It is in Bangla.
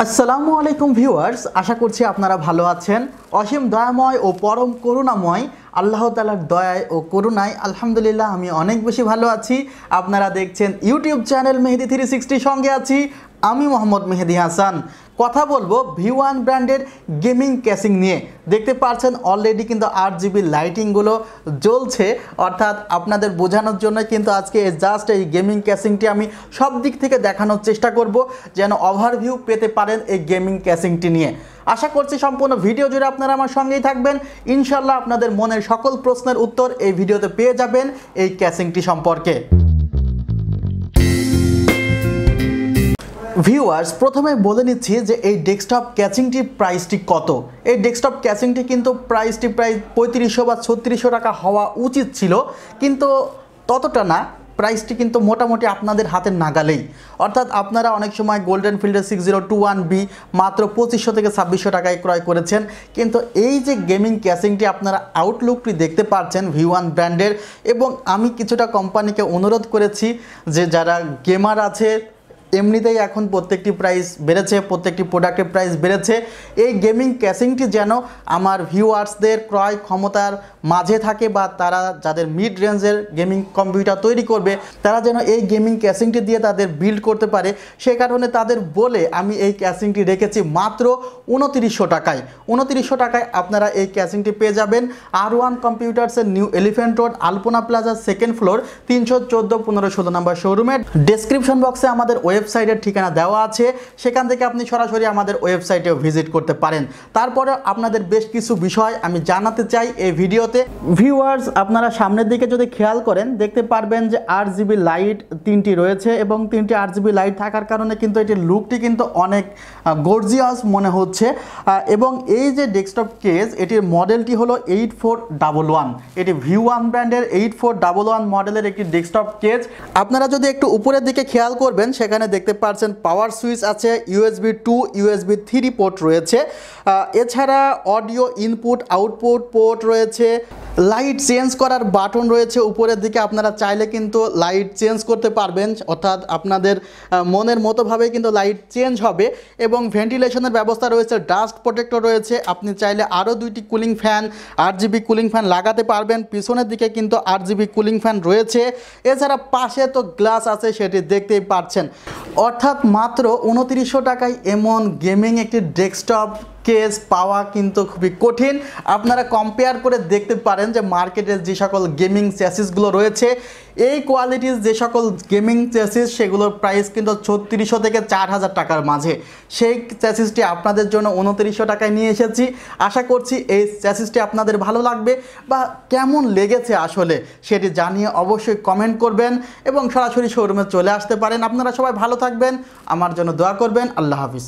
আসসালামু আলাইকুম ভিউয়ার্স, আশা করছি আপনারা ভালো আছেন। অসীম দয়াময় ও পরম করুণাময় আল্লাহ তাআলার দয়ায় ও করুণায় আলহামদুলিল্লাহ আমি অনেক বেশি ভালো আছি। আপনারা দেখছেন ইউটিউব চ্যানেল মেহেদি 360, সঙ্গে আছি আমি মোহাম্মদ মেহেদি হাসান। কথা বলবো V1 ব্র্যান্ডের গেমিং ক্যাসিং নিয়ে। দেখতে পাচ্ছেন অলরেডি কিন্তু 8GB লাইটিংগুলো জ্বলছে, অর্থাৎ আপনাদের বোঝানোর জন্য কিন্তু আজকে জাস্ট এই গেমিং ক্যাসিংটি আমি সব দিক থেকে দেখানোর চেষ্টা করব, যেন ওভারভিউ পেতে পারেন এই গেমিং ক্যাসিংটি নিয়ে। আশা করছি সম্পূর্ণ ভিডিও জুড়ে আপনারা আমার সঙ্গেই থাকবেন। ইনশাল্লাহ আপনাদের মনের সকল প্রশ্নের উত্তর এই ভিডিওতে পেয়ে যাবেন এই ক্যাসিংটি সম্পর্কে। ভিউয়ার্স, প্রথমে বলে নিচ্ছি যে এই ডেস্কটপ ক্যাচিংটির প্রাইসটি কত। এই ডেস্কটপ ক্যাচিংটি কিন্তু প্রাইসটি প্রায় 3500 বা 3600 টাকা হওয়া উচিত ছিল, কিন্তু ততটা না। প্রাইসটি কিন্তু মোটামুটি আপনাদের হাতের নাগালেই, অর্থাৎ আপনারা অনেক সময় গোল্ডেন ফিল্ডের 6021B মাত্র 2500 থেকে 2600 টাকায় ক্রয় করেছেন। কিন্তু এই যে গেমিং ক্যাসিংটি আপনারা আউটলুকটি দেখতে পাচ্ছেন V1 ব্র্যান্ডের, এবং আমি কিছুটা কোম্পানিকে অনুরোধ করেছি যে যারা গেমার আছে, এমনিতেই এখন প্রত্যেকটি প্রাইস বেড়েছে, প্রত্যেকটি প্রোডাক্টের প্রাইস বেড়েছে, এই গেমিং ক্যাসিংটি যেন আমার ভিউয়ার্সদের ক্রয় ক্ষমতার মাঝে থাকে, বা তারা যাদের মিড রেঞ্জের গেমিং কম্পিউটার তৈরি করবে তারা যেন এই গেমিং ক্যাসিংটি দিয়ে তাদের বিল্ড করতে পারে। সে কারণে তাদের বলে আমি এই ক্যাসিংটি রেখেছি মাত্র 2900 টাকায়। 2900 টাকায় আপনারা এই ক্যাসিংটি পেয়ে যাবেন R1 কম্পিউটার্সের নিউ এলিফ্যান্ট রোড আলপনা প্লাজা 2nd ফ্লোর 314 15 16 নম্বর শোরুমের ডেসক্রিপশন বক্সে আমাদের ওয়েবসাইটের ঠিকানা দেওয়া আছে, সেখান থেকে আপনি সরাসরি আমাদের ওয়েবসাইটেও ভিজিট করতে পারেন। তারপরে আপনাদের বেশ কিছু বিষয় আমি জানাতে চাই এই ভিডিওতে। ভিউয়ার্স, আপনারা সামনের দিকে যদি খেয়াল করেন দেখতে পারবেন যে 8GB লাইট 3টি রয়েছে, এবং 3টি 8GB লাইট থাকার কারণে কিন্তু এটির লুকটি কিন্তু অনেক গর্জিয়াস মনে হচ্ছে। এবং এই যে ডেস্কটপ কেস, এটির মডেলটি হলো 8411। এটি V1 ব্র্যান্ডের 8411 মডেলের একটি ডেস্কটপ কেস। আপনারা যদি একটু উপরের দিকে খেয়াল করবেন সেখানে দেখতে পাচ্ছেন পাওয়ার সুইচ আছে, USB 2 USB 3 পোর্ট রয়েছে, এছাড়া অডিও ইনপুট আউটপুট পোর্ট রয়েছে, লাইট চেঞ্জ করার বাটন রয়েছে উপরের দিকে। আপনারা চাইলে কিন্তু লাইট চেঞ্জ করতে পারবেন, অর্থাৎ আপনাদের মনের মতোভাবে কিন্তু লাইট চেঞ্জ হবে। এবং ভেন্টিলেশনের ব্যবস্থা রয়েছে, ডাস্ট প্রোটেক্টর রয়েছে। আপনি চাইলে আরও 2টি cooling fan 8GB cooling fan লাগাতে পারবেন। পিছনের দিকে কিন্তু 8GB কুলিং ফ্যান রয়েছে। এছাড়া পাশে তো গ্লাস আছে, সেটি দেখতেই পাচ্ছেন। অর্থাৎ মাত্র 2900 টাকায় এমন গেমিং একটি ডেস্কটপ কেস পাওয়া কিন্তু খুবই কঠিন। আপনারা কম্পেয়ার করে দেখতে পারেন যে মার্কেটের যে সকল গেমিং চ্যাসিসগুলো রয়েছে, এই কোয়ালিটির যে সকল গেমিং চ্যাসিস সেগুলোর প্রাইস কিন্তু 3600 থেকে 4000 টাকার মাঝে। সেই চ্যাসিসটি আপনাদের জন্য 2900 টাকায় নিয়ে এসেছি। আশা করছি এই চ্যাসিসটি আপনাদের ভালো লাগবে, বা কেমন লেগেছে আসলে সেটি জানিয়ে অবশ্যই কমেন্ট করবেন, এবং সরাসরি শোরুমে চলে আসতে পারেন। আপনারা সবাই ভালো থাকবেন, আমার জন্য দোয়া করবেন। আল্লাহ হাফিজ।